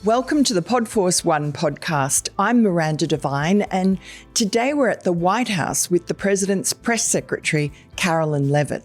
Welcome to the Podforce One podcast. I'm Miranda Devine, and today we're at the White House with the President's press secretary, Karoline Leavitt.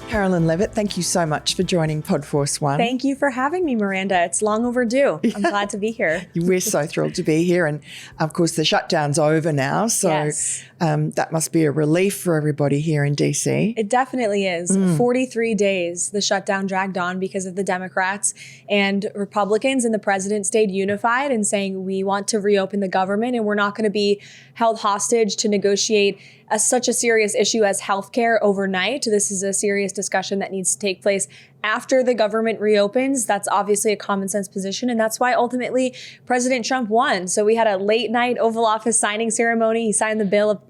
Karoline Leavitt, thank you so much for joining Podforce One. Thank you for having me, Miranda. It's long overdue. I'm glad to be here. We're so thrilled to be here. And of course, the shutdown's over now. So yes. That must be a relief for everybody here in DC. It definitely is. 43 days the shutdown dragged on because of the Democrats, and Republicans and the president stayed unified in saying we want to reopen the government and we're not going to be held hostage to negotiate such a serious issue as healthcare overnight. This is a serious discussion that needs to take place after the government reopens. That's obviously a common sense position, and that's why ultimately President Trump won. So we had a late night Oval Office signing ceremony. He signed the bill at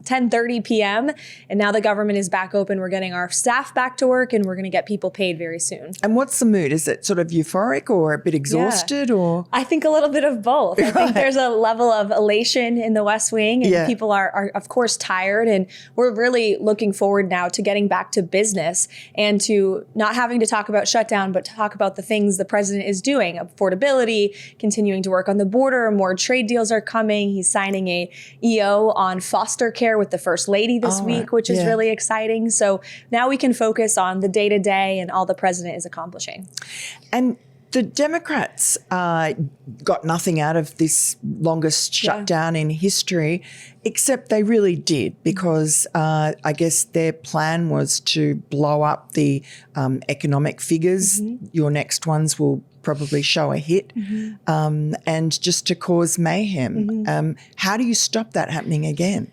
10:30 p.m. and now the government is back open. We're getting our staff back to work and we're going to get people paid very soon. And what's the mood? Is it sort of euphoric or a bit exhausted? Or I think a little bit of both. I think there's a level of elation in the West Wing, and people are of course tired, and we're really looking forward now to getting back to business and to not having to talk about shutdown, but talk about the things the president is doing: affordability, continuing to work on the border, more trade deals are coming. He's signing a EO on foster care with the First Lady this week, which is really exciting. So now we can focus on the day-to-day and all the president is accomplishing. And the Democrats got nothing out of this longest shutdown in history, except they really did, because I guess their plan was to blow up the economic figures. Your next ones will probably show a hit, and just to cause mayhem. How do you stop that happening again?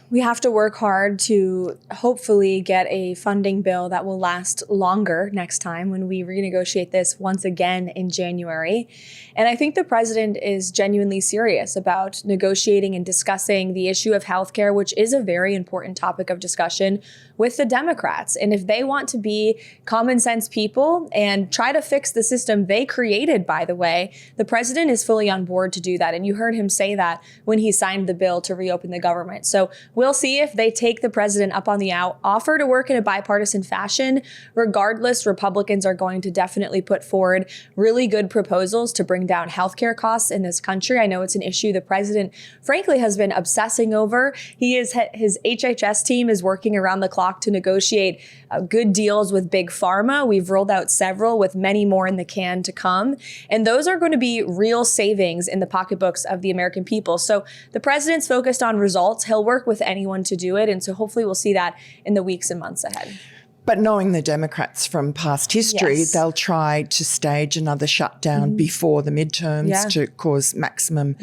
We have to work hard to hopefully get a funding bill that will last longer next time when we renegotiate this once again in January. And I think the president is genuinely serious about negotiating and discussing the issue of healthcare, which is a very important topic of discussion with the Democrats. And if they want to be common sense people and try to fix the system they created, by the way, the president is fully on board to do that. And you heard him say that when he signed the bill to reopen the government. So we'll see if they take the president up on the offer to work in a bipartisan fashion. Regardless, Republicans are going to definitely put forward really good proposals to bring down healthcare costs in this country. I know it's an issue the president, frankly, has been obsessing over. His HHS team is working around the clock to negotiate good deals with Big Pharma. We've rolled out several, with many more in the can to come. And those are going to be real savings in the pocketbooks of the American people. So the president's focused on results. He'll work with anyone to do it. And so hopefully we'll see that in the weeks and months ahead. But knowing the Democrats from past history, they'll try to stage another shutdown before the midterms to cause maximum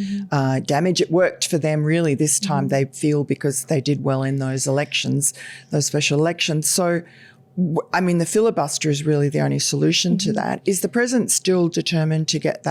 damage. It worked for them really this time, they feel, because they did well in those elections, those special elections. So, I mean, the filibuster is really the only solution to that. Is the president still determined to get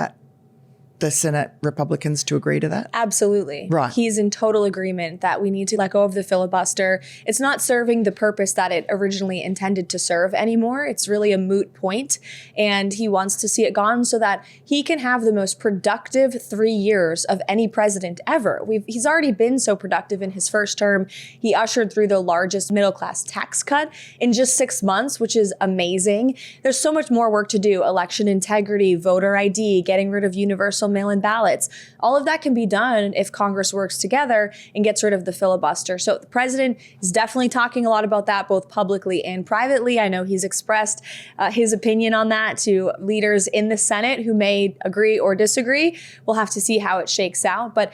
the Senate Republicans to agree to that? Absolutely. Right. He's in total agreement that we need to let go of the filibuster. It's not serving the purpose that it originally intended to serve anymore. It's really a moot point, and he wants to see it gone so that he can have the most productive 3 years of any president ever. He's already been so productive in his first term. He ushered through the largest middle-class tax cut in just 6 months, which is amazing. There's so much more work to do: election integrity, voter ID, getting rid of universal mail-in ballots. All of that can be done if Congress works together and gets rid of the filibuster. So the president is definitely talking a lot about that, both publicly and privately. I know he's expressed his opinion on that to leaders in the Senate who may agree or disagree. We'll have to see how it shakes out. But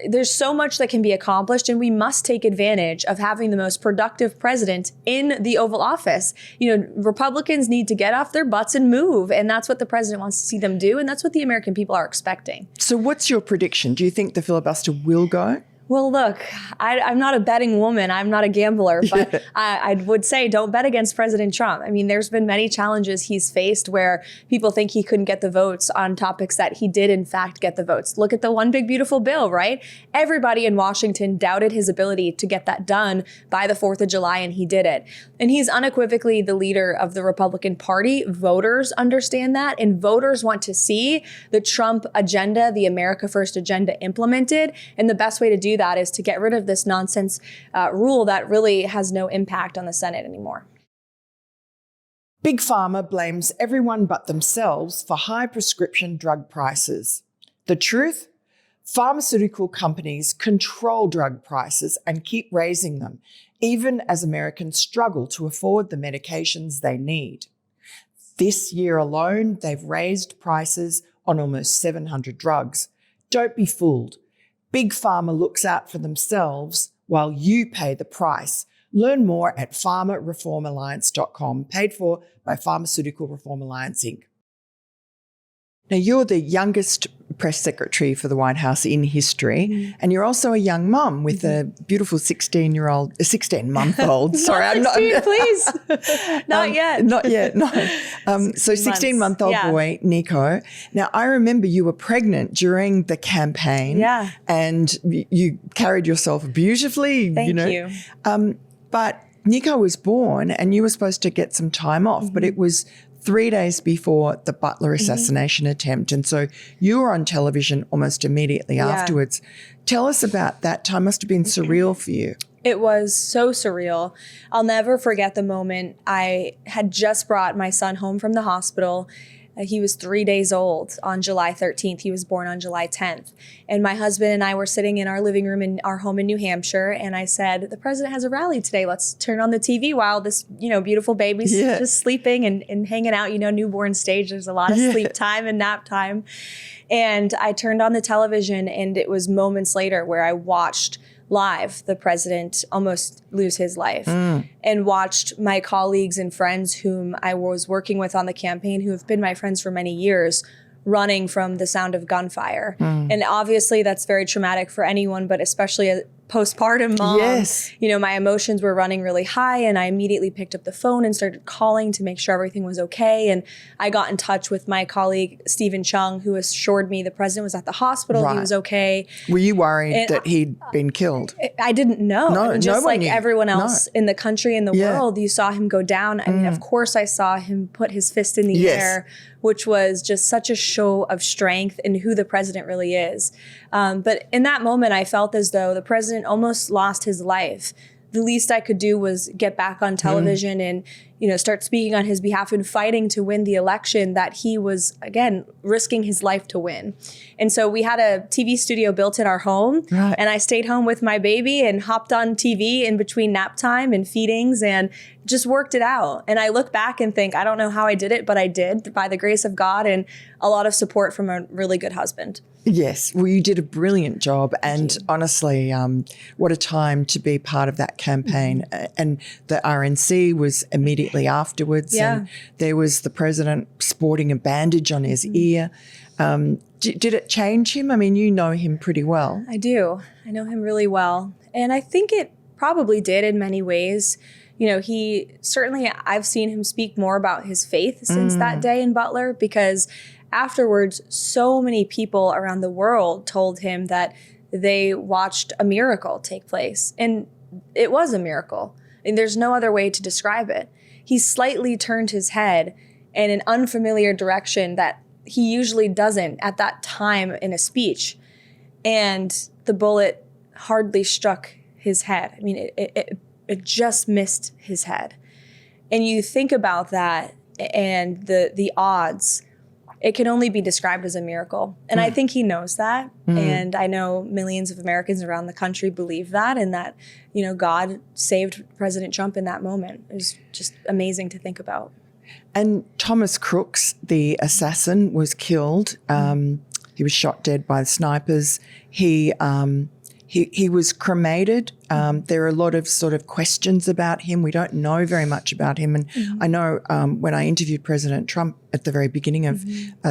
there's so much that can be accomplished, and we must take advantage of having the most productive president in the Oval Office. You know, Republicans need to get off their butts and move, and that's what the president wants to see them do, and that's what the American people are expecting. So what's your prediction? Do you think the filibuster will go? Well, look, I'm not a betting woman. I'm not a gambler, but I would say don't bet against President Trump. I mean, there's been many challenges he's faced where people think he couldn't get the votes on topics that he did, in fact, get the votes. Look at the One Big Beautiful Bill, right? Everybody in Washington doubted his ability to get that done by the 4th of July, and he did it. And he's unequivocally the leader of the Republican Party. Voters understand that, and voters want to see the Trump agenda, the America First agenda, implemented. And the best way to do do that is to get rid of this nonsense rule that really has no impact on the Senate anymore. Big Pharma blames everyone but themselves for high prescription drug prices. The truth? Pharmaceutical companies control drug prices and keep raising them, even as Americans struggle to afford the medications they need. This year alone, they've raised prices on almost 700 drugs. Don't be fooled. Big Pharma looks out for themselves while you pay the price. Learn more at pharmareformalliance.com, paid for by Pharmaceutical Reform Alliance, Inc. Now, you're the youngest press secretary for the White House in history, and you're also a young mum with a beautiful 16-month-old. Sorry, not 16, please. Not yet. Not yet, no. So 16-month-old boy, Nico. Now, I remember you were pregnant during the campaign. Yeah. And you carried yourself beautifully. Thank you. But Nico was born and you were supposed to get some time off, but it was 3 days before the Butler assassination attempt. And so you were on television almost immediately afterwards. Tell us about that time. Must have been surreal for you. It was so surreal. I'll never forget the moment. I had just brought my son home from the hospital. He was 3 days old on July 13th. He was born on July 10th. And my husband and I were sitting in our living room in our home in New Hampshire. And I said, the president has a rally today. Let's turn on the TV while this, beautiful baby's just sleeping and hanging out. Newborn stage, there's a lot of sleep time and nap time. And I turned on the television, and it was moments later where I watched live the president almost lose his life, and watched my colleagues and friends whom I was working with on the campaign, who have been my friends for many years, running from the sound of gunfire. And obviously that's very traumatic for anyone, but especially a postpartum mom. Yes. My emotions were running really high, and I immediately picked up the phone and started calling to make sure everything was okay. And I got in touch with my colleague, Stephen Chung, who assured me the president was at the hospital. Right. He was okay. Were you worried that he'd been killed? I didn't know. No, just like knew. Everyone else in the country and the world, you saw him go down. I mean, of course I saw him put his fist in the air, which was just such a show of strength and who the president really is. But in that moment, I felt as though the president almost lost his life. The least I could do was get back on television and, start speaking on his behalf and fighting to win the election that he was, again, risking his life to win. And so we had a TV studio built in our home, and I stayed home with my baby and hopped on TV in between nap time and feedings and just worked it out. And I look back and think, I don't know how I did it, but I did by the grace of God and a lot of support from a really good husband. Yes, well, you did a brilliant job, and honestly, what a time to be part of that campaign. And the RNC was immediately afterwards, and there was the president sporting a bandage on his ear. Did it change him? I mean, you know him pretty well. I do. I know him really well, and I think it probably did in many ways. He certainly, I've seen him speak more about his faith since that day in Butler, because afterwards, so many people around the world told him that they watched a miracle take place. And it was a miracle. And there's no other way to describe it. He slightly turned his head in an unfamiliar direction that he usually doesn't at that time in a speech. And the bullet hardly struck his head. I mean, it just missed his head. And you think about that and the odds, it can only be described as a miracle. And I think he knows that. And I know millions of Americans around the country believe that, and that, God saved President Trump in that moment. It was just amazing to think about. And Thomas Crooks, the assassin, was killed. He was shot dead by the snipers. He was cremated. There are a lot of sort of questions about him. We don't know very much about him. And I know when I interviewed President Trump at the very beginning of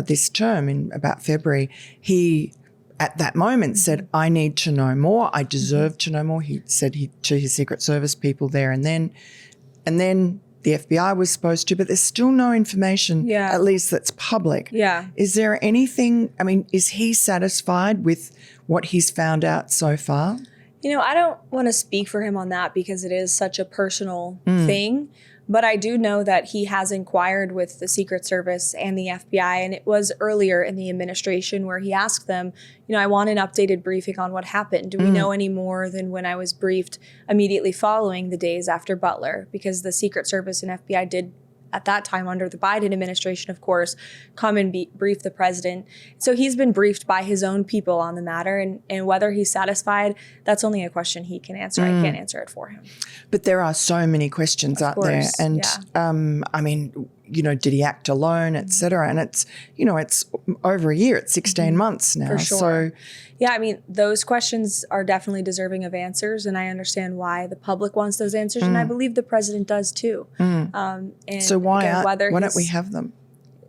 this term in about February, he at that moment said, I need to know more. I deserve to know more. He said to his Secret Service people there and then the FBI was supposed to, but there's still no information, at least that's public. Yeah. Is there anything, is he satisfied with what he's found out so far? I don't want to speak for him on that because it is such a personal thing. But I do know that he has inquired with the Secret Service and the FBI, and it was earlier in the administration where he asked them, I want an updated briefing on what happened. Do we know any more than when I was briefed immediately following the days after Butler? Because the Secret Service and FBI did, at that time under the Biden administration, of course, come and brief the president. So he's been briefed by his own people on the matter, and whether he's satisfied, that's only a question he can answer. I can't answer it for him. But there are so many questions out there. And I mean, did he act alone, et cetera? And it's, it's over a year. It's 16 months now. For sure. So, yeah, I mean, those questions are definitely deserving of answers, and I understand why the public wants those answers, and I believe the president does too. And so why again, don't we have them?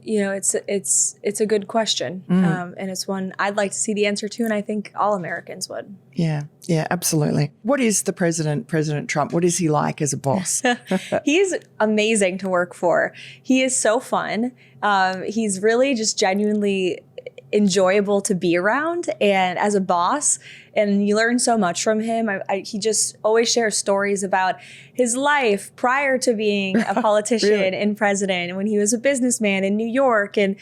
It's a good question, and it's one I'd like to see the answer to, and I think all Americans would. Yeah, absolutely. What is President Trump? What is he like as a boss? He's amazing to work for. He is so fun. He's really just genuinely enjoyable to be around, and as a boss, and you learn so much from him. He just always shares stories about his life prior to being a politician really? And president, when he was a businessman in New York, and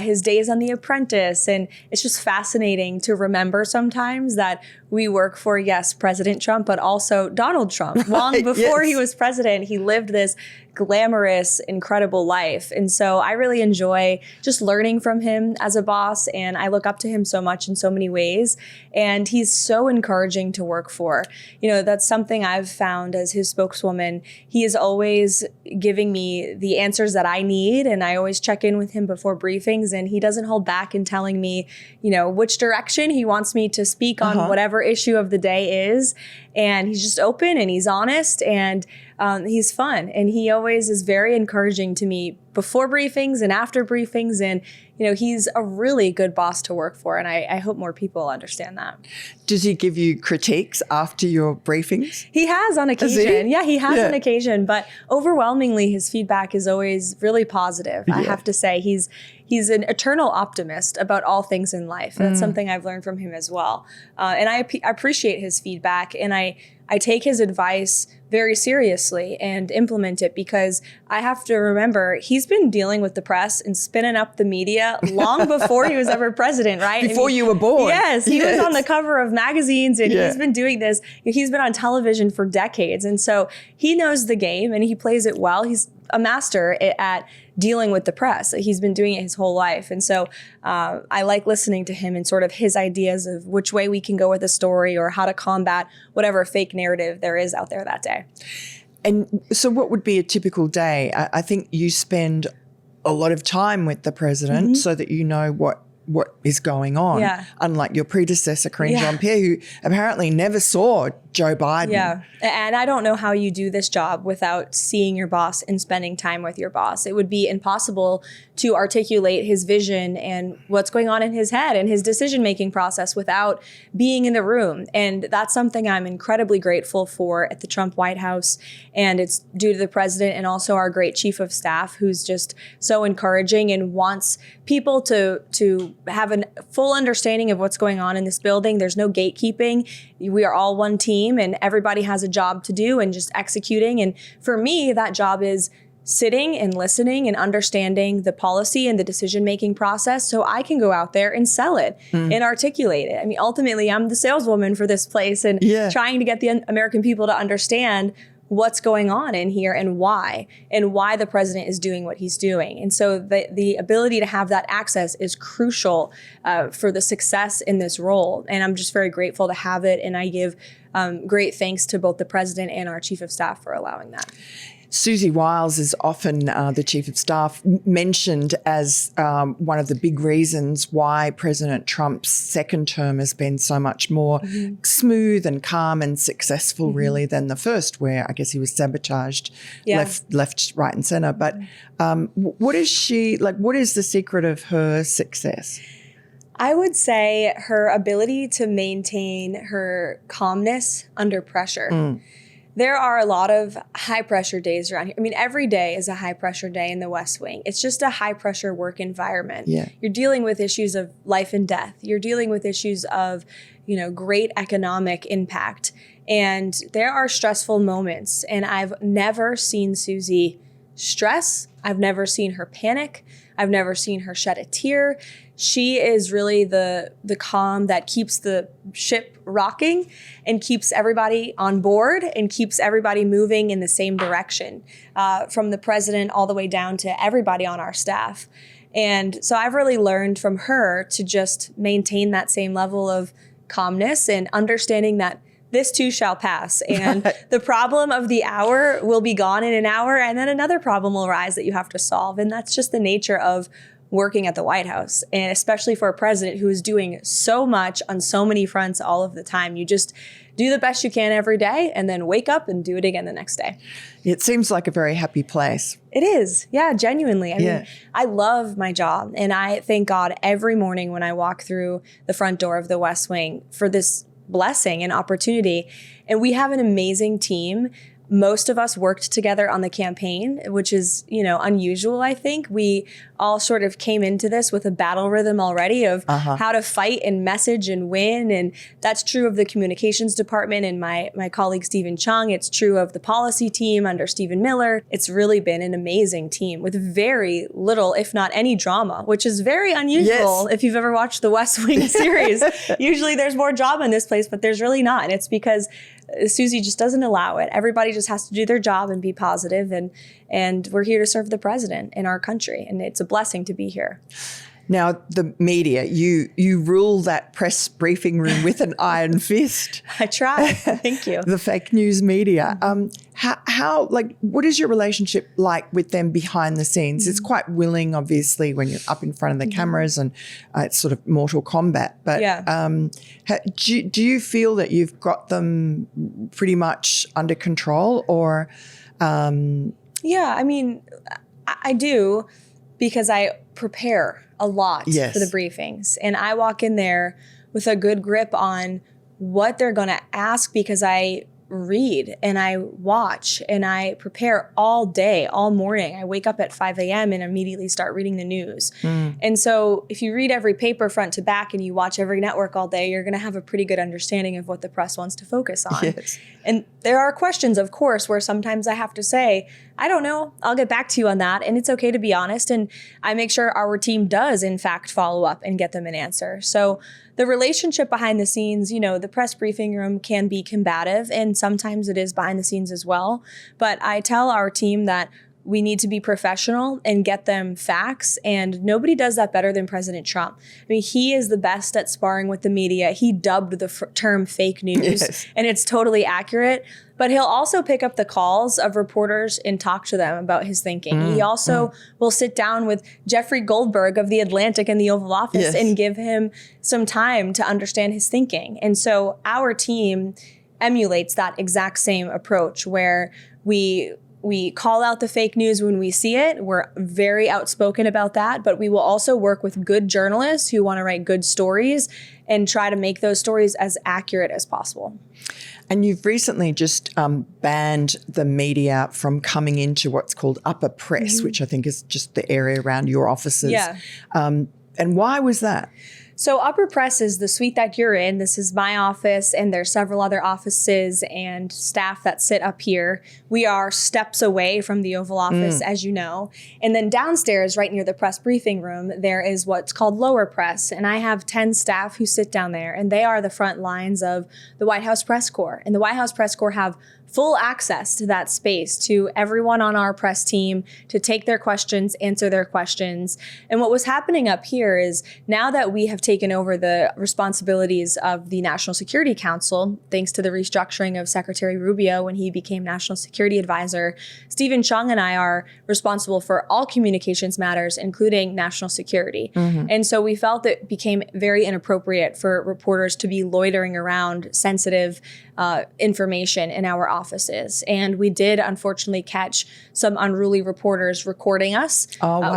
his days on The Apprentice. And it's just fascinating to remember sometimes that we work for, yes, President Trump, but also Donald Trump. Long before he was president, he lived this glamorous, incredible life. And so I really enjoy just learning from him as a boss, and I look up to him so much in so many ways. And he's so encouraging to work for. That's something I've found as his spokeswoman. He is always giving me the answers that I need, and I always check in with him before briefings, and he doesn't hold back in telling me, which direction he wants me to speak on whatever issue of the day is. And he's just open, and he's honest, and he's fun. And he always is very encouraging to me before briefings and after briefings. And, he's a really good boss to work for. And I hope more people understand that. Does he give you critiques after your briefings? He has on occasion. Yeah, he has on occasion. But overwhelmingly, his feedback is always really positive. I have to say, he's an eternal optimist about all things in life. That's something I've learned from him as well. And I appreciate his feedback, and I take his advice very seriously and implement it, because I have to remember he's been dealing with the press and spinning up the media long before he was ever president, right? Before you were born. Yes, he was on the cover of magazines, and he's been doing this. He's been on television for decades, and so he knows the game and he plays it well. He's a master at dealing with the press. He's been doing it his whole life. And so I like listening to him and sort of his ideas of which way we can go with a story, or how to combat whatever fake narrative there is out there that day. And so what would be a typical day? I think you spend a lot of time with the president so that you know what is going on. Unlike your predecessor, Karine Jean-Pierre, who apparently never saw Joe Biden. Yeah. And I don't know how you do this job without seeing your boss and spending time with your boss. It would be impossible to articulate his vision and what's going on in his head and his decision-making process without being in the room. And that's something I'm incredibly grateful for at the Trump White House. And it's due to the president and also our great chief of staff, who's just so encouraging and wants people to have a full understanding of what's going on in this building. There's no gatekeeping. We are all one team, and everybody has a job to do and just executing. And for me, that job is sitting and listening and understanding the policy and the decision-making process so I can go out there and sell it and articulate it. I mean, ultimately, I'm the saleswoman for this place, and trying to get the American people to understand what's going on in here and why the president is doing what he's doing. And so the ability to have that access is crucial for the success in this role. And I'm just very grateful to have it. And I give great thanks to both the president and our chief of staff for allowing that. Susie Wiles is often the chief of staff mentioned as one of the big reasons why President Trump's second term has been so much more smooth and calm and successful, really, than the first, where I guess he was sabotaged left, right, and center. But what is she like? What is the secret of her success? I would say her ability to maintain her calmness under pressure. there are a lot of high pressure days around here. I mean, every day is a high pressure day in the West Wing. It's just a high pressure work environment. Yeah. You're dealing with issues of life and death. You're dealing with issues of, great economic impact. And there are stressful moments. And I've never seen Susie stress. I've never seen her panic. I've never seen her shed a tear. She is really the calm that keeps the ship rocking and keeps everybody on board and keeps everybody moving in the same direction, from the president all the way down to everybody on our staff. And so I've really learned from her to just maintain that same level of calmness and understanding that this too shall pass. And the problem of the hour will be gone in an hour, and then another problem will rise that you have to solve. And that's just the nature of working at the White House, and especially for a president who is doing so much on so many fronts all of the time. You just do the best you can every day and then wake up and do it again the next day. It seems like a very happy place. It is. Yeah, genuinely. I mean, I love my job, and I thank God every morning when I walk through the front door of the West Wing for this blessing and opportunity. And we have an amazing team. Most of us worked together on the campaign, which is, unusual, I think. We all sort of came into this with a battle rhythm already of how to fight and message and win. And that's true of the communications department and my colleague, Stephen Chung. It's true of the policy team under Stephen Miller. It's really been an amazing team with very little, if not any drama, which is very unusual if you've ever watched the West Wing series. Usually there's more drama in this place, but there's really not. And it's because Susie just doesn't allow it. Everybody just has to do their job and be positive, and we're here to serve the president in our country, and it's a blessing to be here. Now, the media, you rule that press briefing room with an iron fist. I try. Thank you. The fake news media. How what is your relationship like with them behind the scenes? It's quite willing, obviously, when you're up in front of the cameras, and it's sort of mortal combat. But do you feel that you've got them pretty much under control, or? Yeah, I mean, I do, because I prepare a lot for the briefings. And I walk in there with a good grip on what they're going to ask, because I read and I watch and I prepare all day, all morning. I wake up at 5 a.m. and immediately start reading the news. And so if you read every paper front to back and you watch every network all day, you're going to have a pretty good understanding of what the press wants to focus on. And there are questions, of course, where sometimes I have to say, I don't know, I'll get back to you on that. And it's okay to be honest. And I make sure our team does, in fact, follow up and get them an answer. So the relationship behind the scenes, the press briefing room can be combative, and sometimes it is behind the scenes as well. But I tell our team that we need to be professional and get them facts. And nobody does that better than President Trump. I mean, he is the best at sparring with the media. He dubbed the term fake news, and it's totally accurate. But he'll also pick up the calls of reporters and talk to them about his thinking. He also will sit down with Jeffrey Goldberg of The Atlantic in the Oval Office and give him some time to understand his thinking. And so our team emulates that exact same approach, where we call out the fake news when we see it. We're very outspoken about that, but we will also work with good journalists who want to write good stories and try to make those stories as accurate as possible. And you've recently just banned the media from coming into what's called upper press, which I think is just the area around your offices. And why was that? So upper press is the suite that you're in. This is my office, and there's several other offices and staff that sit up here. We are steps away from the Oval Office, as you know. And then downstairs, right near the press briefing room, there is what's called lower press. And I have 10 staff who sit down there, and they are the front lines of the White House Press Corps. And the White House Press Corps have full access to that space, to everyone on our press team, to take their questions, answer their questions. And what was happening up here is, now that we have taken over the responsibilities of the National Security Council, thanks to the restructuring of Secretary Rubio when he became National Security Advisor, Stephen Chung and I are responsible for all communications matters, including national security. And so we felt it became very inappropriate for reporters to be loitering around sensitive information in our offices. And we did unfortunately catch some unruly reporters recording us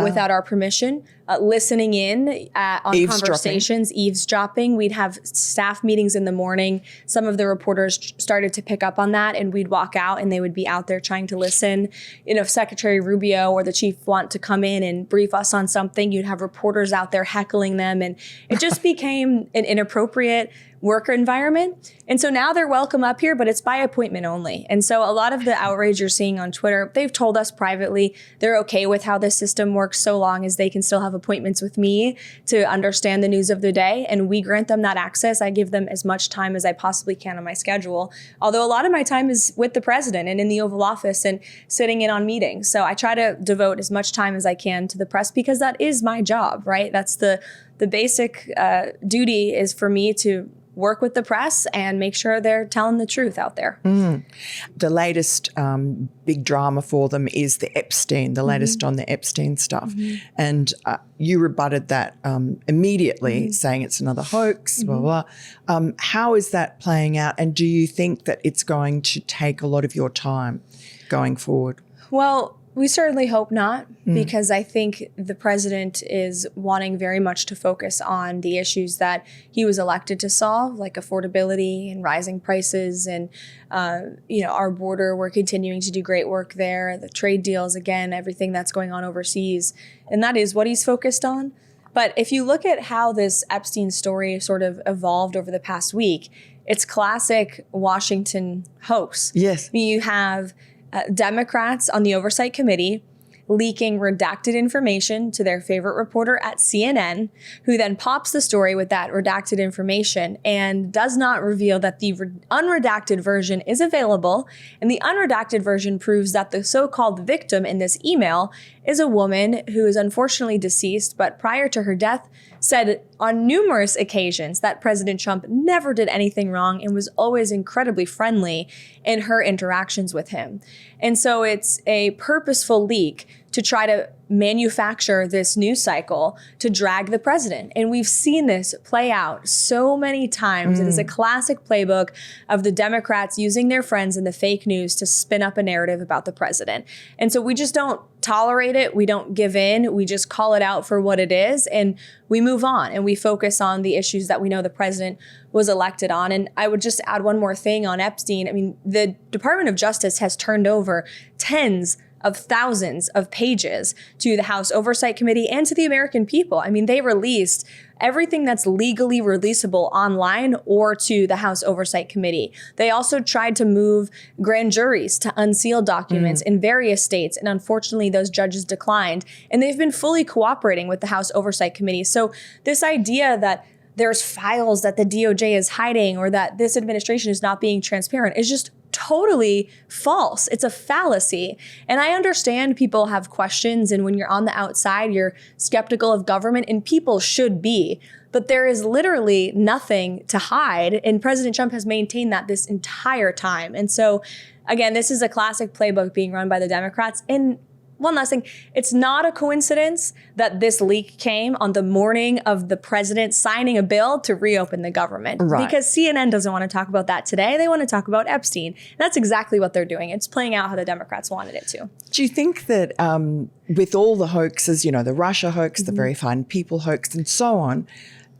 without our permission, listening in on conversations, eavesdropping. We'd have staff meetings in the morning. Some of the reporters started to pick up on that, and we'd walk out and they would be out there trying to listen. You know, if Secretary Rubio or the chief want to come in and brief us on something, you'd have reporters out there heckling them. And it just became an inappropriate work environment. And so now they're welcome up here, but it's by appointment only. And so a lot of the outrage you're seeing on Twitter, they've told us privately they're okay with how this system works so long as they can still have appointments with me to understand the news of the day. And we grant them that access. I give them as much time as I possibly can on my schedule. Although a lot of my time is with the president and in the Oval Office and sitting in on meetings. So I try to devote as much time as I can to the press because that is my job, right? That's the basic duty is for me to work with the press and make sure they're telling the truth out there. The latest big drama for them is the Epstein, the latest on the Epstein stuff. And you rebutted that immediately, saying it's another hoax, blah, blah. How is that playing out? And do you think that it's going to take a lot of your time going forward? Well, we certainly hope not, because I think the president is wanting very much to focus on the issues that he was elected to solve, like affordability and rising prices and, our border. We're continuing to do great work there. The trade deals, again, everything that's going on overseas. And that is what he's focused on. But if you look at how this Epstein story sort of evolved over the past week, it's classic Washington hoax. Yes. You have Democrats on the Oversight Committee leaking redacted information to their favorite reporter at CNN, who then pops the story with that redacted information and does not reveal that the unredacted version is available. And the unredacted version proves that the so-called victim in this email is a woman who is unfortunately deceased, but prior to her death said on numerous occasions that President Trump never did anything wrong and was always incredibly friendly in her interactions with him. And so it's a purposeful leak to try to manufacture this news cycle to drag the president. And we've seen this play out so many times. It is a classic playbook of the Democrats using their friends in the fake news to spin up a narrative about the president. And so we just don't tolerate it. We don't give in. We just call it out for what it is. And we move on and we focus on the issues that we know the president was elected on. And I would just add one more thing on Epstein. I mean, the Department of Justice has turned over tens of thousands of pages to the House Oversight Committee and to the American people. I mean, they released everything that's legally releasable online or to the House Oversight Committee. They also tried to move grand juries to unseal documents in various states. And unfortunately, those judges declined. And they've been fully cooperating with the House Oversight Committee. So this idea that there's files that the DOJ is hiding or that this administration is not being transparent is just totally false. It's a fallacy. And I understand people have questions, and when you're on the outside, you're skeptical of government, and people should be. But there is literally nothing to hide. And President Trump has maintained that this entire time. And so, again, this is a classic playbook being run by the Democrats. And one last thing, it's not a coincidence that this leak came on the morning of the president signing a bill to reopen the government. Right. Because CNN doesn't want to talk about that today. They want to talk about Epstein. And that's exactly what they're doing. It's playing out how the Democrats wanted it to. Do you think that with all the hoaxes, the Russia hoax, the Very Fine People hoax, and so on,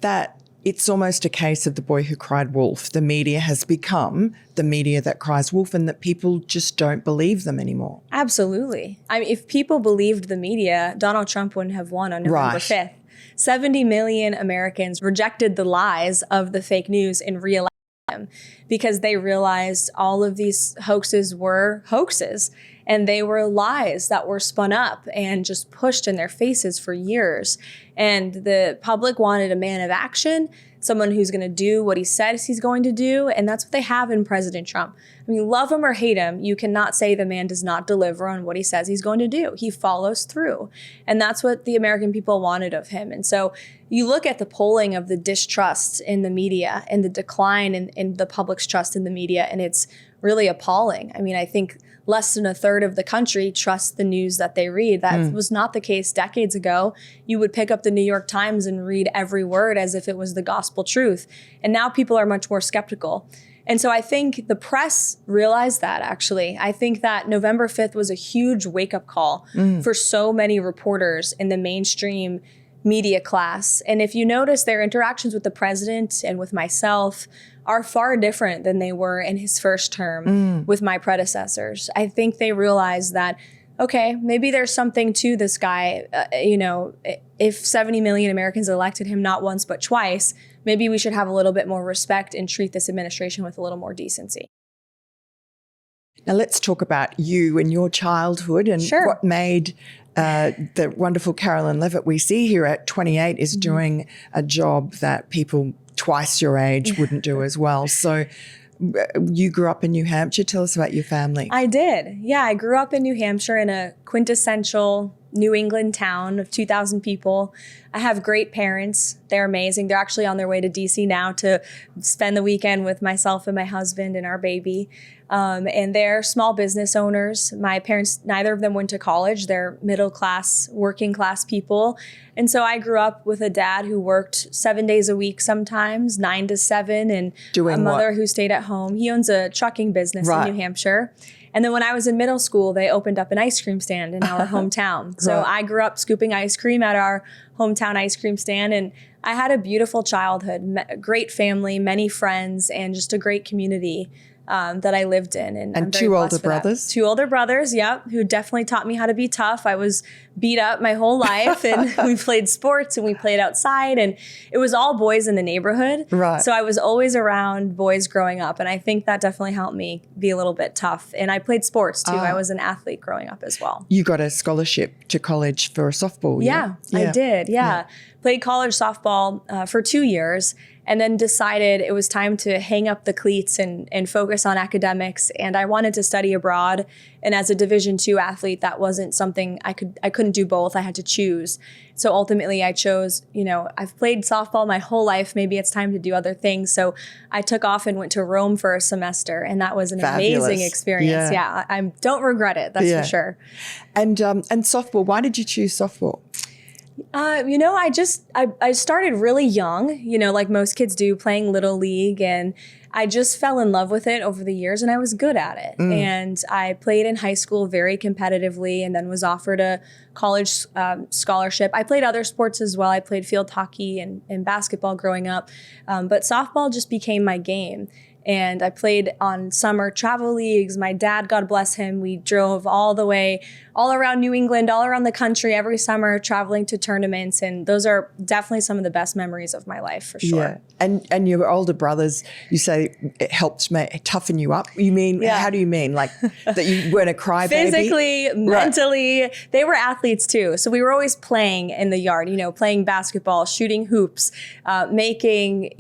that it's almost a case of the boy who cried wolf? The media has become the media that cries wolf, and that people just don't believe them anymore. Absolutely. I mean, if people believed the media, Donald Trump wouldn't have won on November 5th. 70 million Americans rejected the lies of the fake news and reelected him because they realized all of these hoaxes were hoaxes. And they were lies that were spun up and just pushed in their faces for years. And the public wanted a man of action, someone who's going to do what he says he's going to do. And that's what they have in President Trump. I mean, love him or hate him, you cannot say the man does not deliver on what he says he's going to do. He follows through. And that's what the American people wanted of him. And so you look at the polling of the distrust in the media and the decline in the public's trust in the media, and it's really appalling. I mean, I think less than a third of the country trusts the news that they read. That was not the case decades ago. You would pick up the New York Times and read every word as if it was the gospel truth. And now people are much more skeptical. And so I think the press realized that, actually. I think that November 5th was a huge wake-up call for so many reporters in the mainstream media class. And if you notice, their interactions with the president and with myself are far different than they were in his first term with my predecessors. I think they realized that, okay, maybe there's something to this guy. If 70 million Americans elected him not once but twice, maybe we should have a little bit more respect and treat this administration with a little more decency. Now let's talk about you and your childhood and what made the wonderful Karoline Leavitt we see here at 28 is doing a job that people twice your age wouldn't do as well. So you grew up in New Hampshire. Tell us about your family. I did. Yeah, I grew up in New Hampshire in a quintessential New England town of 2,000 people. I have great parents. They're amazing. They're actually on their way to DC now to spend the weekend with myself and my husband and our baby. And they're small business owners. My parents, neither of them went to college. They're middle class, working class people. And so I grew up with a dad who worked 7 days a week sometimes, 9 to 7, and a mother who stayed at home. He owns a trucking business in New Hampshire. And then when I was in middle school, they opened up an ice cream stand in our hometown. So I grew up scooping ice cream at our hometown ice cream stand. And I had a beautiful childhood, a great family, many friends, and just a great community that I lived in. And two older brothers? 2 older brothers, who definitely taught me how to be tough. I was beat up my whole life, and we played sports and we played outside, and it was all boys in the neighborhood. Right. So I was always around boys growing up, and I think that definitely helped me be a little bit tough. And I played sports too. I was an athlete growing up as well. You got a scholarship to college for softball. Yeah, I did. Yeah. Played college softball for 2 years, and then decided it was time to hang up the cleats and focus on academics. And I wanted to study abroad. And as a Division II athlete, that wasn't something I couldn't do both. I had to choose. So ultimately I chose, I've played softball my whole life. Maybe it's time to do other things. So I took off and went to Rome for a semester. And that was an amazing experience. Yeah, I don't regret it. That's for sure. And softball, why did you choose softball? I started really young, like most kids do, playing Little League, and I just fell in love with it over the years, and I was good at it. And I played in high school very competitively, and then was offered a college scholarship. I played other sports as well. I played field hockey and basketball growing up, but softball just became my game. And I played on summer travel leagues. My dad, God bless him, we drove all around New England, all around the country every summer, traveling to tournaments. And those are definitely some of the best memories of my life, for sure. Yeah. And your older brothers, you say it helped toughen you up. You mean, how do you mean? Like that you weren't a crybaby? Physically, mentally. They were athletes too. So we were always playing in the yard, playing basketball, shooting hoops, making,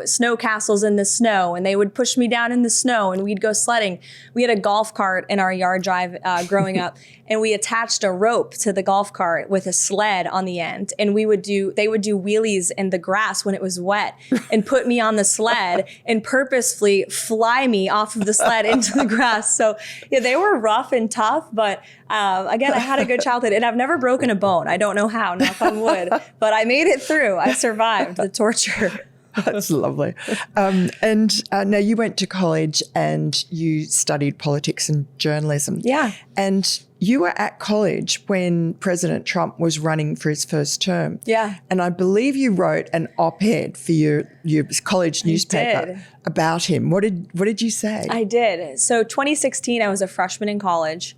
snow castles in the snow. And they would push me down in the snow and we'd go sledding. We had a golf cart in our yard drive growing up, and we attached a rope to the golf cart with a sled on the end. And they would do wheelies in the grass when it was wet and put me on the sled and purposefully fly me off of the sled into the grass. So yeah, they were rough and tough, but again, I had a good childhood, and I've never broken a bone. I don't know how, knock on wood, but I made it through. I survived the torture. That's lovely. And now you went to college and you studied politics and journalism. Yeah. And you were at college when President Trump was running for his first term. Yeah. And I believe you wrote an op-ed for your college newspaper about him. What did you say? I did. So 2016, I was a freshman in college,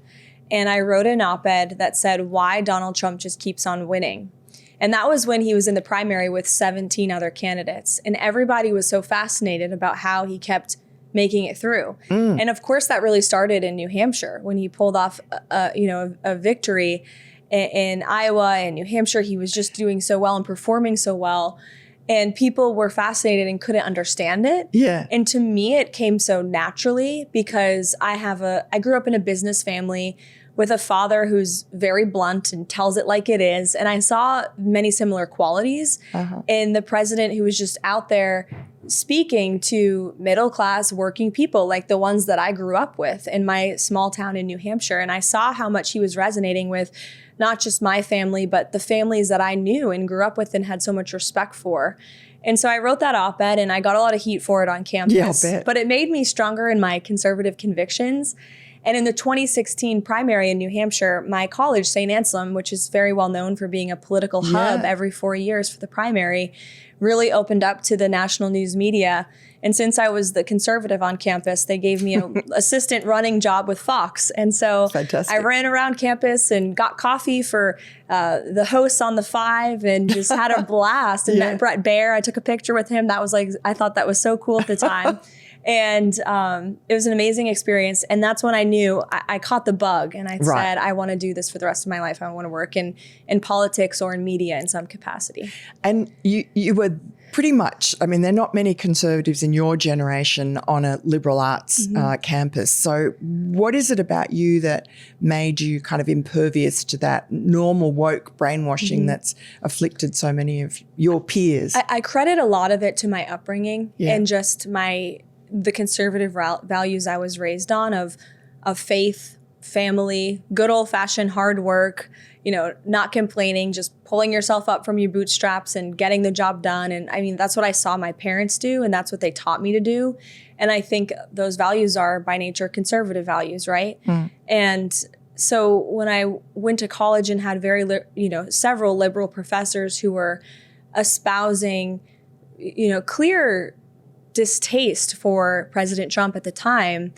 and I wrote an op-ed that said why Donald Trump just keeps on winning. And that was when he was in the primary with 17 other candidates. And everybody was so fascinated about how he kept making it through. And of course, that really started in New Hampshire when he pulled off a victory in Iowa and New Hampshire. He was just doing so well and performing so well. And people were fascinated and couldn't understand it. Yeah. And to me, it came so naturally because I grew up in a business family with a father who's very blunt and tells it like it is. And I saw many similar qualities in the president who was just out there speaking to middle-class working people like the ones that I grew up with in my small town in New Hampshire. And I saw how much he was resonating with not just my family, but the families that I knew and grew up with and had so much respect for. And so I wrote that op-ed, and I got a lot of heat for it on campus. Yeah, I'll bet. But it made me stronger in my conservative convictions. And in the 2016 primary in New Hampshire, my college, St. Anselm, which is very well known for being a political hub every 4 years for the primary, really opened up to the national news media. And since I was the conservative on campus, they gave me an assistant running job with Fox. And so Fantastic. I ran around campus and got coffee for the hosts on the 5 and just had a blast. And met Brett Baer. I took a picture with him. That was like, I thought that was so cool at the time. And it was an amazing experience. And that's when I knew I caught the bug, and I said, I want to do this for the rest of my life. I want to work in politics or in media in some capacity. And you were pretty much, I mean, there are not many conservatives in your generation on a liberal arts campus. So what is it about you that made you kind of impervious to that normal woke brainwashing that's afflicted so many of your peers? I credit a lot of it to my upbringing and just the conservative values I was raised on of faith, family, good old-fashioned hard work, not complaining, just pulling yourself up from your bootstraps and getting the job done. And I mean, that's what I saw my parents do, and that's what they taught me to do. And I think those values are by nature conservative values, right? And so when I went to college and had several liberal professors who were espousing, clear distaste for President Trump at the time,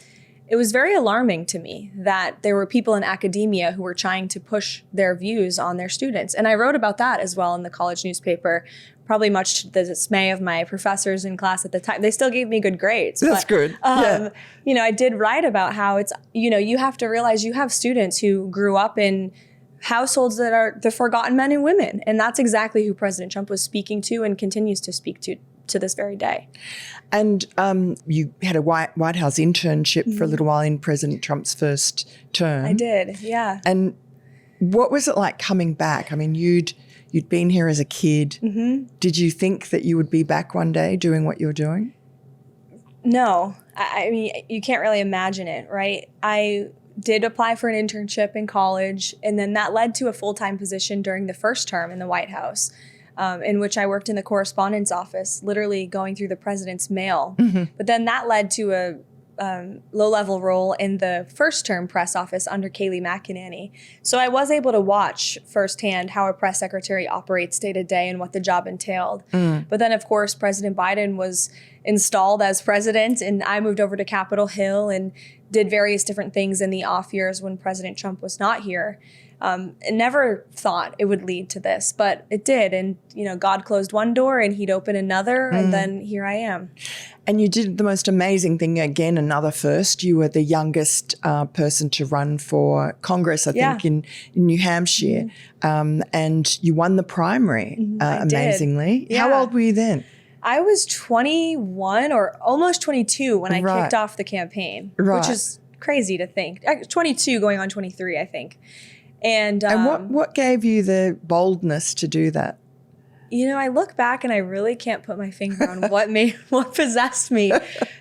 it was very alarming to me that there were people in academia who were trying to push their views on their students. And I wrote about that as well in the college newspaper, probably much to the dismay of my professors in class at the time. They still gave me good grades. That's good. I did write about how it's, you have to realize you have students who grew up in households that are the forgotten men and women. And that's exactly who President Trump was speaking to and continues to speak to this very day. And you had a White House internship for a little while in President Trump's first term. I did, yeah. And what was it like coming back? I mean, you'd been here as a kid. Did you think that you would be back one day doing what you're doing? No. I mean, you can't really imagine it, right? I did apply for an internship in college, and then that led to a full-time position during the first term in the White House. In which I worked in the correspondence office, literally going through the president's mail. But then that led to a low-level role in the first-term press office under Kayleigh McEnany. So I was able to watch firsthand how a press secretary operates day to day and what the job entailed. But then, of course, President Biden was installed as president, and I moved over to Capitol Hill and did various different things in the off years when President Trump was not here. I never thought it would lead to this, but it did. And, God closed one door and he'd open another, and then here I am. And you did the most amazing thing, again, another first. You were the youngest person to run for Congress, I think, in New Hampshire. And you won the primary, amazingly. Yeah. How old were you then? I was 21 or almost 22 when I kicked off the campaign, which is crazy to think. 22 going on 23, I think. And what gave you the boldness to do that? I look back and I really can't put my finger on what possessed me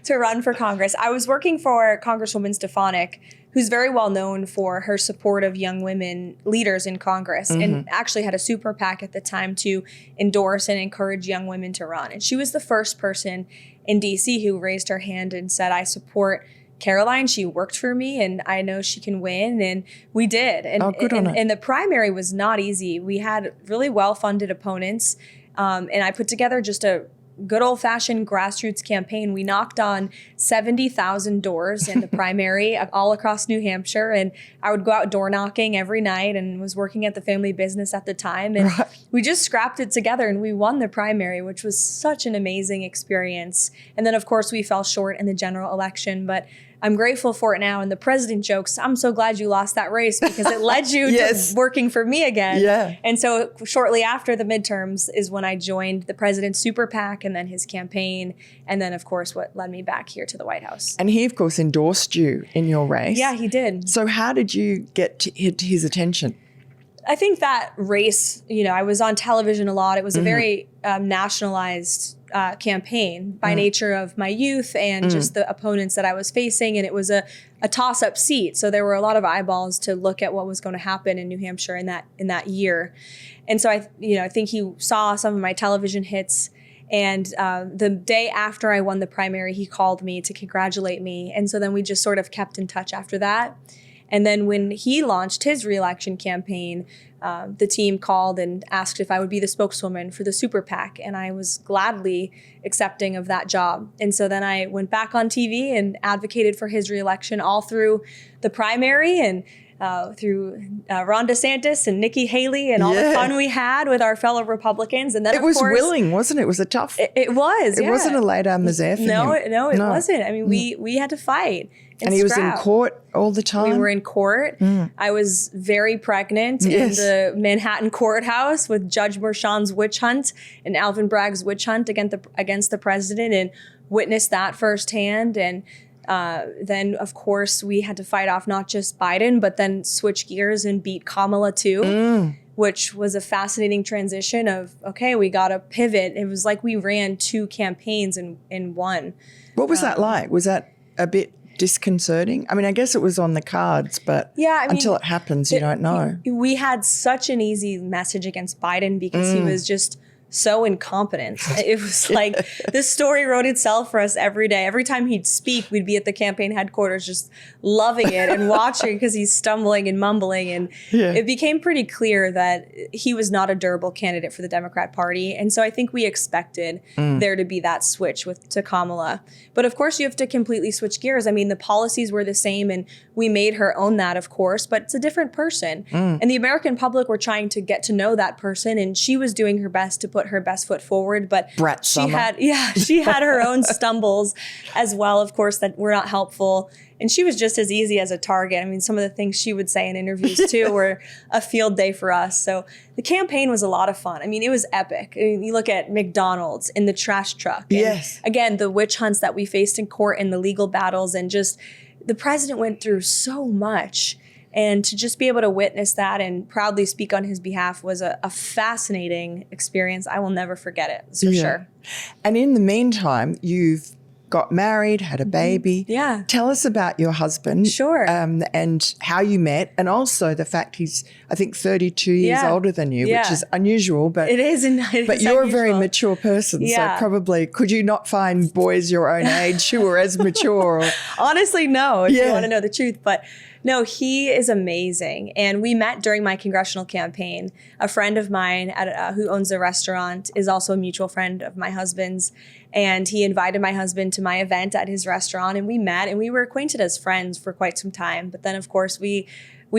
to run for Congress. I was working for Congresswoman Stefanik, who's very well known for her support of young women leaders in Congress, and actually had a super PAC at the time to endorse and encourage young women to run. And she was the first person in DC who raised her hand and said, I support Karoline. She worked for me and I know she can win. And we did. And, and the primary was not easy. We had really well-funded opponents. And I put together just a good old-fashioned grassroots campaign. We knocked on 70,000 doors in the primary all across New Hampshire. And I would go out door knocking every night and was working at the family business at the time. And we just scrapped it together and we won the primary, which was such an amazing experience. And then, of course, we fell short in the general election. But I'm grateful for it now. And the president jokes, I'm so glad you lost that race because it led you to working for me again. Yeah. And so shortly after the midterms is when I joined the president's super PAC and then his campaign. And then, of course, what led me back here to the White House. And he, of course, endorsed you in your race. Yeah, he did. So how did you get his attention? I think that race, I was on television a lot. It was a very nationalized campaign by nature of my youth and just the opponents that I was facing. And it was a toss-up seat. So there were a lot of eyeballs to look at what was going to happen in New Hampshire in that year. And so I think he saw some of my television hits. And the day after I won the primary, he called me to congratulate me. And so then we just sort of kept in touch after that. And then when he launched his reelection campaign, the team called and asked if I would be the spokeswoman for the Super PAC. And I was gladly accepting of that job. And so then I went back on TV and advocated for his reelection all through the primary and through Ron DeSantis and Nikki Haley and all the fun we had with our fellow Republicans. And then it was willing, wasn't it? It was a tough. It was. It wasn't a lay down misère for him. No, it wasn't. I mean, we had to fight. And he was in court all the time? We were in court. I was very pregnant in the Manhattan courthouse with Judge Merchan's witch hunt and Alvin Bragg's witch hunt against the president, and witnessed that firsthand. And then, of course, we had to fight off not just Biden, but then switch gears and beat Kamala too, which was a fascinating transition of, okay, we got to pivot. It was like we ran two campaigns in one. What was that like? Was that a bit disconcerting? I mean, I guess it was on the cards, but until it happens, you don't know. We had such an easy message against Biden because he was just so incompetent. It was like this story wrote itself for us every day. Every time he'd speak, we'd be at the campaign headquarters just loving it and watching because he's stumbling and mumbling. And it became pretty clear that he was not a durable candidate for the Democrat Party. And so I think we expected there to be that switch to Kamala. But of course, you have to completely switch gears. I mean, the policies were the same and we made her own that, of course, but it's a different person. And the American public were trying to get to know that person, and she was doing her best to put her best foot forward, but she had her own stumbles as well, of course, that were not helpful. And she was just as easy as a target. I mean, some of the things she would say in interviews too were a field day for us. So the campaign was a lot of fun. I mean, it was epic. I mean, you look at McDonald's in the trash truck. And again, the witch hunts that we faced in court and the legal battles, and just the president went through so much. And to just be able to witness that and proudly speak on his behalf was a fascinating experience. I will never forget it, for sure. And in the meantime, you've got married, had a baby. Yeah. Tell us about your husband. Sure. And how you met, and also the fact he's, I think, 32 years older than you, which is unusual. But it is. But you're a very mature person, so probably could you not find boys your own age who were as mature? Honestly, no, if you want to know the truth. But no, he is amazing. And we met during my congressional campaign. A friend of mine who owns a restaurant is also a mutual friend of my husband's. And he invited my husband to my event at his restaurant, and we met and we were acquainted as friends for quite some time. But then, of course, we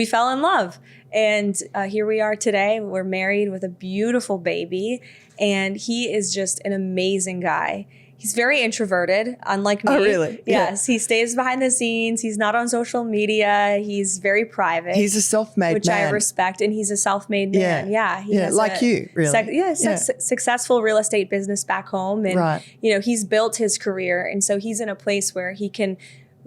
fell in love. And here we are today. We're married with a beautiful baby. And he is just an amazing guy. He's very introverted, unlike me. Oh, really? Yes. He stays behind the scenes. He's not on social media. He's very private. He's a self-made man. Which I respect. And he's a self-made man. Yeah. He has like you, really. Successful real estate business back home. And, he's built his career. And so he's in a place where he can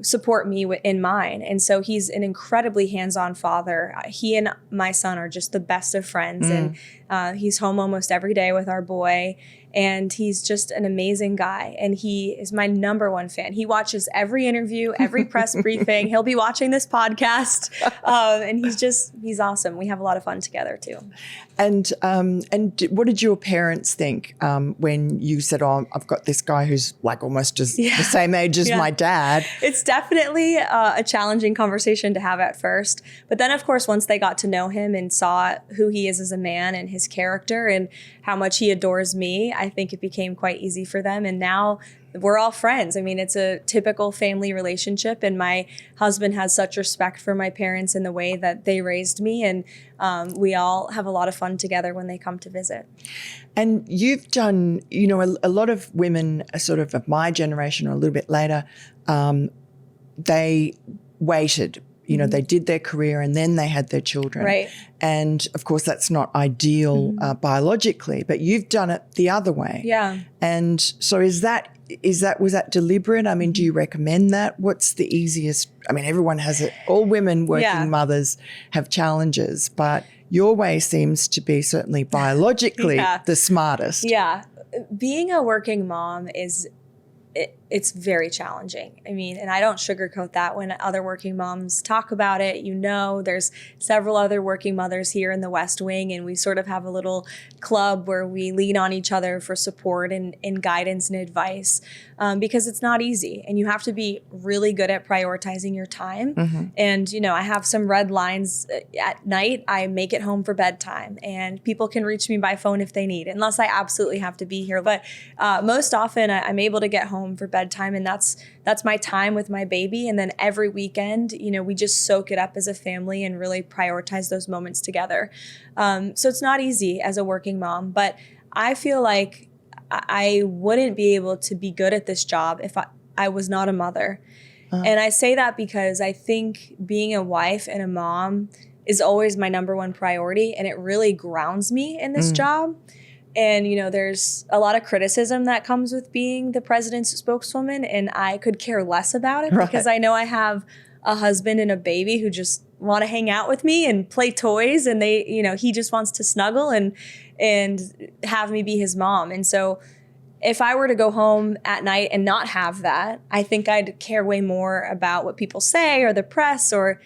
support me in mine. And so he's an incredibly hands-on father. He and my son are just the best of friends. And he's home almost every day with our boy. And he's just an amazing guy. And he is my number one fan. He watches every interview, every press briefing. He'll be watching this podcast. And he's awesome. We have a lot of fun together too. And what did your parents think when you said, "Oh, I've got this guy who's like almost the same age as my dad"? It's definitely a challenging conversation to have at first. But then, of course, once they got to know him and saw who he is as a man and his character and how much he adores me, I think it became quite easy for them. And now we're all friends. I mean, it's a typical family relationship, and my husband has such respect for my parents in the way that they raised me, and we all have a lot of fun together when they come to visit. And you've done, a lot of women sort of my generation or a little bit later, they waited. They did their career and then they had their children. Right. And, of course, that's not ideal biologically, but you've done it the other way. Yeah. And so was that deliberate? I mean, do you recommend that? What's the easiest? I mean, everyone has it. All women working mothers have challenges, but your way seems to be certainly biologically the smartest. Yeah. being a working mom it's very challenging. I mean, and I don't sugarcoat that when other working moms talk about it. There's several other working mothers here in the West Wing, and we sort of have a little club where we lean on each other for support and guidance and advice, because it's not easy. And you have to be really good at prioritizing your time. Mm-hmm. And, I have some red lines at night. I make it home for bedtime, and people can reach me by phone if they need, unless I absolutely have to be here. But most often I'm able to get home for bedtime, and that's my time with my baby. And then every weekend, we just soak it up as a family and really prioritize those moments together. So it's not easy as a working mom, but I feel like I wouldn't be able to be good at this job if I was not a mother. And I say that because I think being a wife and a mom is always my number one priority, and it really grounds me in this job. And, there's a lot of criticism that comes with being the president's spokeswoman, and I could care less about it because I know I have a husband and a baby who just want to hang out with me and play toys, and he just wants to snuggle and have me be his mom. And so if I were to go home at night and not have that, I think I'd care way more about what people say or the press, or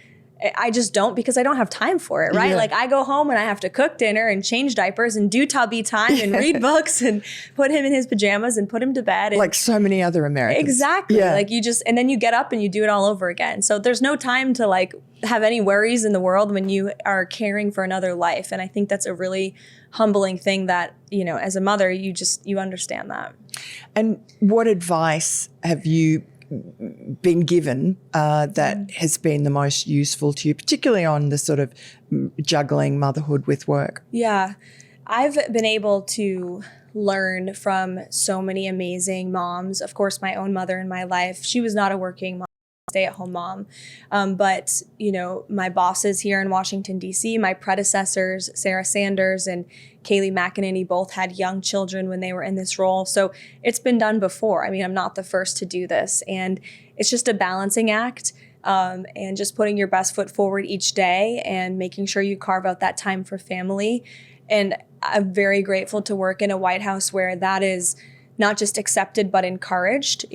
I just don't, because I don't have time for it, right? Yeah. Like I go home and I have to cook dinner and change diapers and do tubby time and read books and put him in his pajamas and put him to bed. And like so many other Americans. Exactly. Yeah. Like and then you get up and you do it all over again. So there's no time to like have any worries in the world when you are caring for another life. And I think that's a really humbling thing that, as a mother, you understand that. And what advice have you been given that has been the most useful to you, particularly on the sort of juggling motherhood with work? Yeah, I've been able to learn from so many amazing moms. Of course, my own mother in my life, she was not a working mom, stay-at-home mom. But, my bosses here in Washington, D.C., my predecessors, Sarah Sanders and Kayleigh McEnany, both had young children when they were in this role. So it's been done before. I mean, I'm not the first to do this. And it's just a balancing act, and just putting your best foot forward each day and making sure you carve out that time for family. And I'm very grateful to work in a White House where that is not just accepted, but encouraged.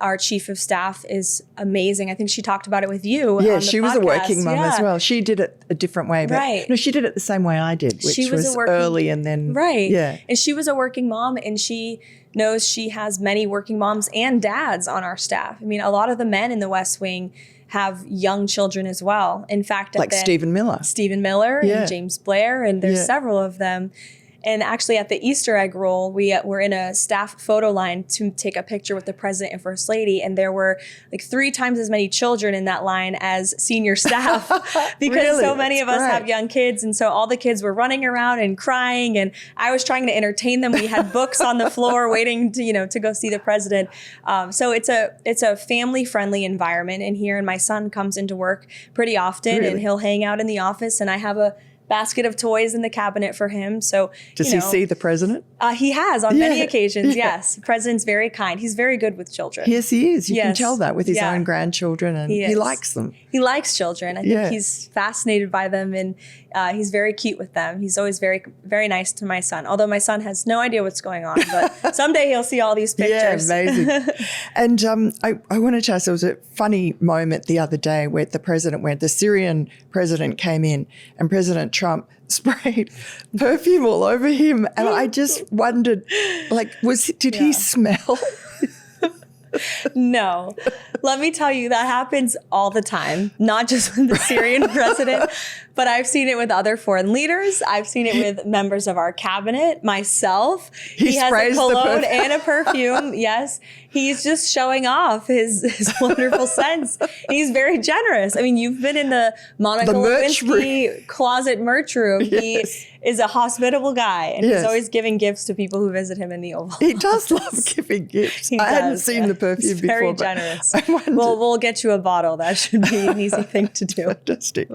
Our chief of staff is amazing. I think she talked about it with you. Yeah, on the she was podcast. a working mum as well. She did it a different way. But right. No, she did it the same way I did, which was early and then. Right. Yeah. And she was a working mom, and she knows she has many working moms and dads on our staff. I mean, a lot of the men in the West Wing have young children as well. In fact, like Stephen Miller. And James Blair, and there's several of them. And actually at the Easter egg roll, we were in a staff photo line to take a picture with the president and first lady. And there were like 3 times as many children in that line as senior staff because really? so many of us Great. have young kids. And so all the kids were running around and crying, and I was trying to entertain them. We had books on the floor waiting to go see the president. So it's a family friendly environment in here. And my son comes into work pretty often, and he'll hang out in the office, and I have a basket of toys in the cabinet for him. So does he see the president? He has on many occasions. Yes, the president's very kind. He's very good with children. Yes, he is. You can tell that with his own grandchildren, and he likes them. He likes children. I think he's fascinated by them, and he's very cute with them. He's always very, very nice to my son. Although my son has no idea what's going on, but someday he'll see all these pictures. Yeah, amazing. And I wanted to ask, there was a funny moment the other day where the Syrian president came in, and President Trump sprayed perfume all over him, and I just wondered, like, did he smell? No. Let me tell you, that happens all the time, not just with the Syrian president, but I've seen it with other foreign leaders. I've seen it with members of our cabinet, myself. He has a cologne and a perfume. Yes. He's just showing off his wonderful scents. He's very generous. I mean, you've been in the Monica Lewinsky closet merch room. Yes. He is a hospitable guy, and he's always giving gifts to people who visit him in the Oval. He does love giving gifts. I hadn't seen the perfume he's before. Very generous. We'll get you a bottle. That should be an easy thing to do. Fantastic.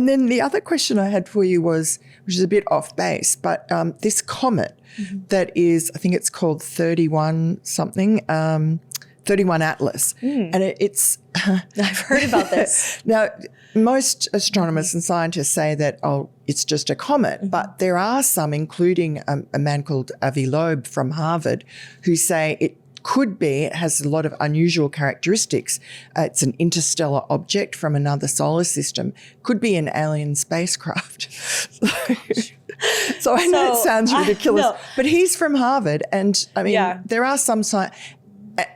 And then the other question I had for you was, which is a bit off base, but this comet that is, I think it's called 31 something, 31 Atlas. And it's... I've heard about this. Now, most astronomers and scientists say that, it's just a comet. But there are some, including a man called Avi Loeb from Harvard, who say it could be, it has a lot of unusual characteristics. It's an interstellar object from another solar system, could be an alien spacecraft. So I know it sounds ridiculous, but he's from Harvard. And I mean, there are some science,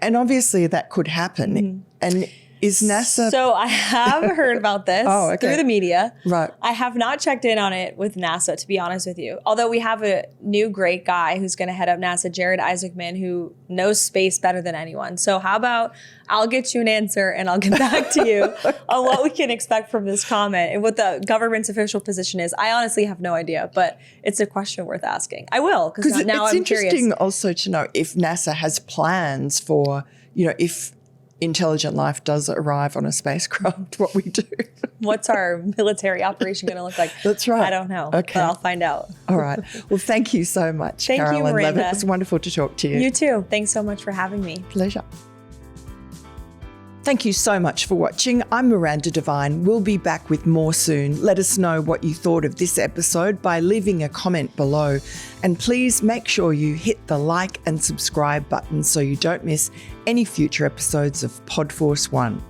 and obviously that could happen. And is NASA? So I have heard about this through the media. Right. I have not checked in on it with NASA, to be honest with you. Although we have a new great guy who's going to head up NASA, Jared Isaacman, who knows space better than anyone. So how about I'll get you an answer and I'll get back to you on what we can expect from this comet and what the government's official position is. I honestly have no idea, but it's a question worth asking. I will, because now I'm curious. It's interesting also to know if NASA has plans for, if intelligent life does arrive on a spacecraft, what we do. What's our military operation going to look like? That's right. I don't know, okay. But I'll find out. All right. Well, thank you so much, Thank you, Karoline Miranda. Leavitt. It was wonderful to talk to you. You too. Thanks so much for having me. Pleasure. Thank you so much for watching. I'm Miranda Devine. We'll be back with more soon. Let us know what you thought of this episode by leaving a comment below. And please make sure you hit the like and subscribe button so you don't miss any future episodes of Podforce One.